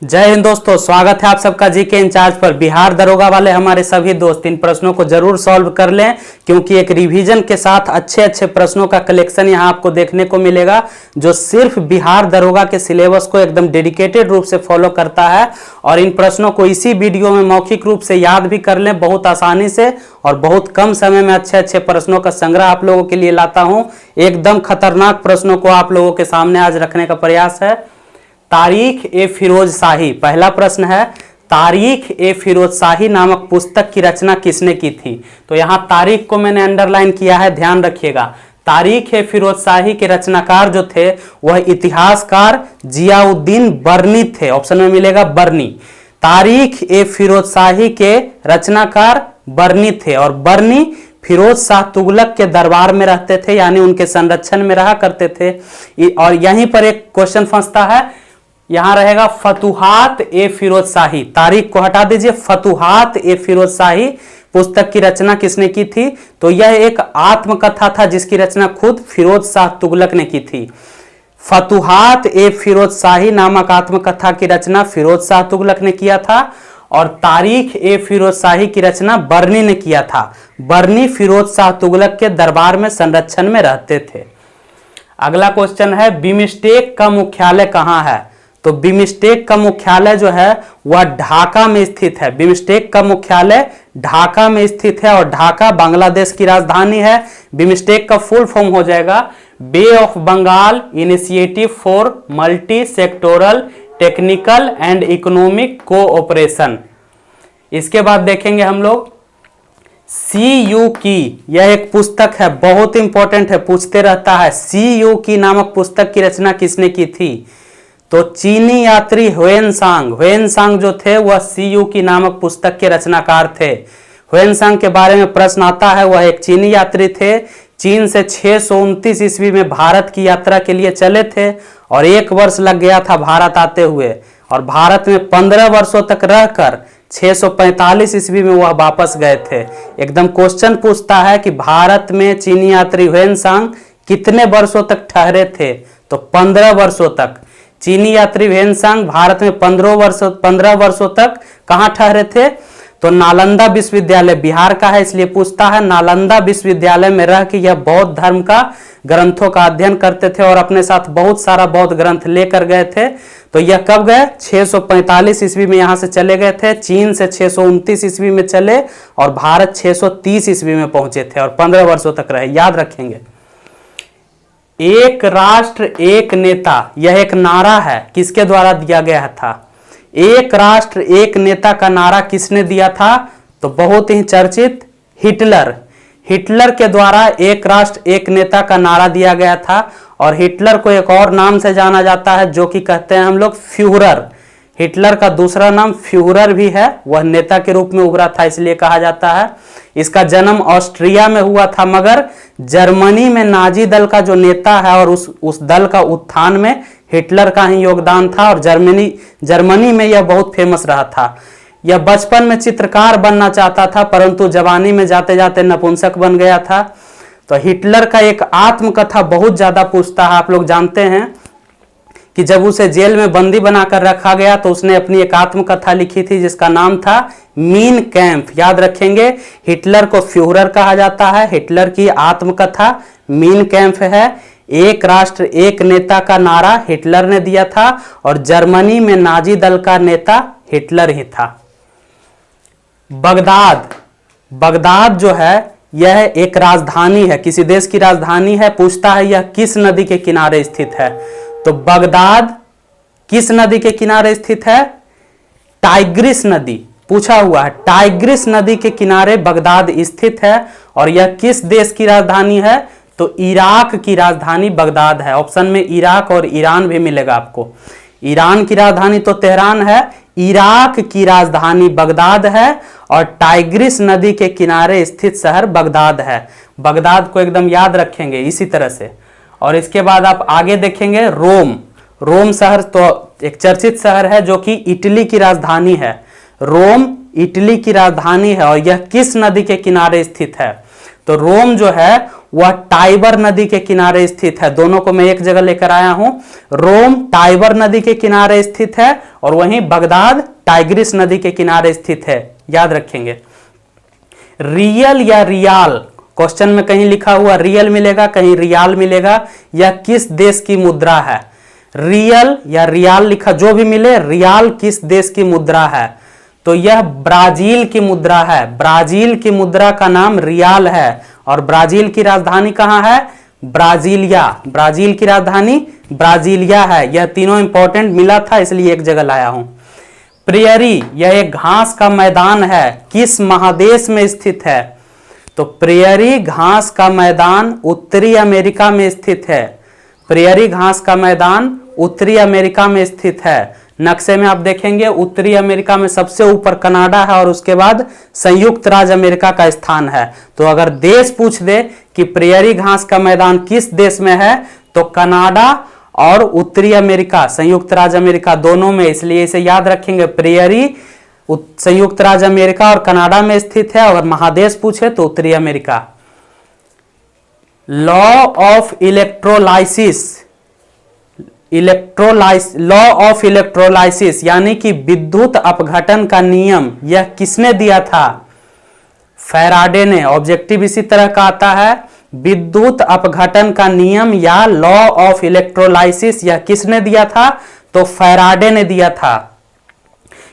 जय हिंद दोस्तों, स्वागत है आप सबका जीके इंचार्ज पर। बिहार दरोगा वाले हमारे सभी दोस्त इन प्रश्नों को जरूर सॉल्व कर लें, क्योंकि एक रिवीजन के साथ अच्छे अच्छे प्रश्नों का कलेक्शन यहां आपको देखने को मिलेगा, जो सिर्फ बिहार दरोगा के सिलेबस को एकदम डेडिकेटेड रूप से फॉलो करता है। और इन प्रश्नों को इसी वीडियो में मौखिक रूप से याद भी कर लें बहुत आसानी से, और बहुत कम समय में अच्छे अच्छे प्रश्नों का संग्रह आप लोगों के लिए लाता हूं। एकदम खतरनाक प्रश्नों को आप लोगों के सामने आज रखने का प्रयास है। तारीख ए फिरोज शाही, पहला प्रश्न है, तारीख ए फिरोज शाही नामक पुस्तक की रचना किसने की थी? तो यहां तारीख को मैंने अंडरलाइन किया है, ध्यान रखिएगा। तारीख ए फिरोज शाही के रचनाकार जो थे वह इतिहासकार जियाउद्दीन बर्नी थे। ऑप्शन में मिलेगा बर्नी। तारीख ए फिरोज शाही के रचनाकार बर्नी थे, और बर्नी फिरोज शाह तुगलक के दरबार में रहते थे, यानी उनके संरक्षण में रहा करते थे। और यहीं पर एक क्वेश्चन फंसता है, यहां रहेगा फतुहात ए फिरोज शाही। तारीख को हटा दीजिए। फतुहात ए फिरोज शाही पुस्तक की रचना किसने की थी? तो यह एक आत्मकथा था जिसकी रचना खुद फिरोज शाह तुगलक ने की थी। फतुहात ए फिरोज शाही नामक आत्मकथा की रचना फिरोज शाह तुगलक ने किया था, और तारीख ए फिरोज शाही की रचना बर्नी ने किया था। बर्नी फिरोज शाह तुगलक के दरबार में संरक्षण में रहते थे। अगला क्वेश्चन है, बिमस्टेक का मुख्यालय कहां है? तो बिमस्टेक का मुख्यालय जो है वह ढाका में स्थित है। बिमस्टेक का मुख्यालय ढाका में स्थित है, और ढाका बांग्लादेश की राजधानी है। बिमस्टेक का फुल फॉर्म हो जाएगा bay of Bengal initiative for multi sectoral technical and economic cooperation. इसके बाद देखेंगे हम लोग CU की, यह एक पुस्तक है, बहुत इंपॉर्टेंट है, पूछते रहता है। CU की नामक पुस्तक की रचना किसने की थी? तो चीनी यात्री ह्वेनसांग जो थे वह CU की नामक पुस्तक के रचनाकार थे। ह्वेनसांग के बारे में प्रश्न आता है, वह एक चीनी यात्री थे। चीन से 629 ईस्वी में भारत की यात्रा के लिए चले थे, और 1 वर्ष लग गया था भारत आते हुए, और भारत में 15 वर्षों तक रहकर 645 ईस्वी में वह वापस गए थे। एकदम क्वेश्चन पूछता है कि भारत में चीनी यात्री ह्वेनसांग कितने वर्षों तक ठहरे थे? तो 15 वर्षों तक। चीनी यात्री ह्वेनसांग भारत में 15 वर्षों तक कहां ठहरे थे? तो नालंदा विश्वविद्यालय, बिहार का है इसलिए पूछता है, नालंदा विश्वविद्यालय में रह के यह बौद्ध धर्म का ग्रंथों का अध्ययन करते थे, और अपने साथ बहुत सारा बौद्ध ग्रंथ लेकर गए थे। तो यह कब गए? 645 ईस्वी में यहां से चले गए थे। चीन से 629 ईस्वी में चले, और भारत 630 ईस्वी में पहुंचे थे, और 15 वर्षों तक रहे। याद रखेंगे। एक राष्ट्र एक नेता, यह एक नारा है, किसके द्वारा दिया गया था? एक राष्ट्र एक नेता का नारा किसने दिया था? तो बहुत ही चर्चित हिटलर के द्वारा एक राष्ट्र एक नेता का नारा दिया गया था। और हिटलर को एक और नाम से जाना जाता है, जो कि कहते हैं हम लोग फ्यूहरर। हिटलर का दूसरा नाम फ्यूहरर भी है, वह नेता के रूप में उभरा था इसलिए कहा जाता है। इसका जन्म ऑस्ट्रिया में हुआ था, मगर जर्मनी में नाजी दल का जो नेता है और उस दल का उत्थान में हिटलर का ही योगदान था, और जर्मनी में यह बहुत फेमस रहा था। यह बचपन में चित्रकार बनना चाहता था, परंतु जवानी में जाते जाते नपुंसक बन गया था। तो हिटलर का एक आत्मकथा बहुत ज्यादा पूछता है। आप लोग जानते हैं कि जब उसे जेल में बंदी बनाकर रखा गया तो उसने अपनी एक आत्मकथा लिखी थी जिसका नाम था मीन कैंप। याद रखेंगे, हिटलर को फ्यूहरर कहा जाता है। हिटलर की आत्मकथा मीन कैंप है। एक राष्ट्र एक नेता का नारा हिटलर ने दिया था, और जर्मनी में नाजी दल का नेता हिटलर ही था। बगदाद जो है यह एक राजधानी है, किसी देश की राजधानी है। पूछता है यह किस नदी के किनारे स्थित है? तो बगदाद किस नदी के किनारे स्थित है? टाइग्रिस नदी, पूछा हुआ है। टाइग्रिस नदी के किनारे बगदाद स्थित है। और यह किस देश की राजधानी है? तो इराक की राजधानी बगदाद है। ऑप्शन में इराक और ईरान भी मिलेगा आपको। ईरान की राजधानी तो तेहरान है, इराक की राजधानी बगदाद है, और टाइग्रिस नदी के किनारे स्थित शहर बगदाद है। बगदाद को एकदम याद रखेंगे इसी तरह से। और इसके बाद आप आगे देखेंगे रोम शहर तो एक चर्चित शहर है, जो कि इटली की राजधानी है। रोम इटली की राजधानी है, और यह किस नदी के किनारे स्थित है? तो रोम जो है वह टाइबर नदी के किनारे स्थित है। दोनों को मैं एक जगह लेकर आया हूं। रोम टाइबर नदी के किनारे स्थित है और वहीं बगदाद टाइग्रिस नदी के किनारे स्थित है, याद रखेंगे। रियल या रियाल, क्वेश्चन में कहीं लिखा हुआ रियल मिलेगा, कहीं रियाल मिलेगा। यह किस देश की मुद्रा है? रियल या रियाल लिखा, जो भी मिले, रियाल किस देश की मुद्रा है? तो यह ब्राजील की मुद्रा है। ब्राजील की मुद्रा का नाम रियाल है और ब्राजील की राजधानी कहां है? ब्राजीलिया। ब्राजील की राजधानी ब्राजीलिया है। यह तीनों इंपॉर्टेंट मिला था, इसलिए एक जगह लाया हूं। प्रेयरी, यह एक घास का मैदान है, किस महादेश में स्थित है? तो प्रेयरी घास का मैदान उत्तरी अमेरिका में स्थित है। प्रेयरी घास का मैदान उत्तरी अमेरिका में स्थित है। नक्शे में आप देखेंगे उत्तरी अमेरिका में सबसे ऊपर कनाडा है और उसके बाद संयुक्त राज्य अमेरिका का स्थान है। तो अगर देश पूछ दे कि प्रेयरी घास का मैदान किस देश में है, तो कनाडा और उत्तरी अमेरिका, संयुक्त राज्य अमेरिका दोनों में, इसलिए इसे याद रखेंगे। प्रेयरी संयुक्त राज्य अमेरिका और कनाडा में स्थित है। अगर महादेश पूछे तो उत्तरी America. Law of electrolysis, law of electrolysis यानी कि विद्युत अपघटन का नियम, यह किसने दिया था? फैराडे ने। ऑब्जेक्टिव इसी तरह का आता है, विद्युत अपघटन का नियम या लॉ ऑफ इलेक्ट्रोलाइसिस यह किसने दिया था? तो फैराडे ने दिया था।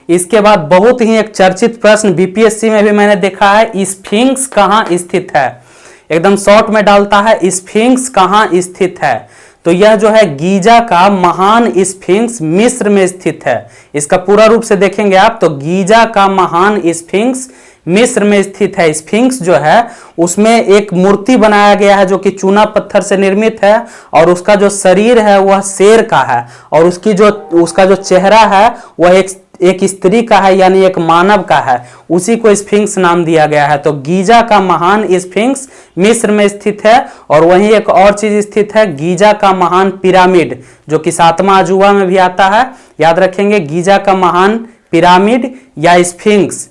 इसके बाद बहुत ही एक चर्चित प्रश्न बीपीएससी में भी मैंने देखा है, स्फिंक्स कहां स्थित है? एकदम शॉर्ट में डालता है, स्फिंक्स कहां स्थित है? तो यह जो है गीजा का महान स्फिंक्स मिस्र में स्थित है। इसका पूरा रूप से देखेंगे आप तो गीजा का महान स्फिंक्स मिस्र में स्थित है। स्फिंक्स जो है उसमें एक मूर्ति बनाया गया है जो कि चूना पत्थर से निर्मित है और उसका जो शरीर है वह शेर का है और उसका जो चेहरा है वह एक स्त्री का है, यानी एक मानव का है। उसी को स्फिंक्स नाम दिया गया है। तो गीजा का महान स्फिंक्स मिस्र में स्थित है। और वहीं एक और चीज स्थित है, गीजा का महान पिरामिड, जो कि 7वां अजूबा में भी आता है, याद रखेंगे। गीजा का महान पिरामिड या स्फिंक्स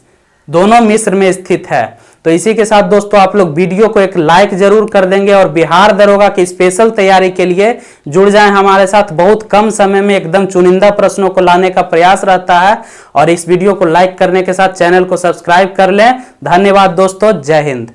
दोनों मिस्र में स्थित है। तो इसी के साथ दोस्तों आप लोग वीडियो को एक लाइक जरूर कर देंगे और बिहार दरोगा की स्पेशल तैयारी के लिए जुड़ जाएं हमारे साथ। बहुत कम समय में एकदम चुनिंदा प्रश्नों को लाने का प्रयास रहता है। और इस वीडियो को लाइक करने के साथ चैनल को सब्सक्राइब कर लें। धन्यवाद दोस्तों, जय हिंद।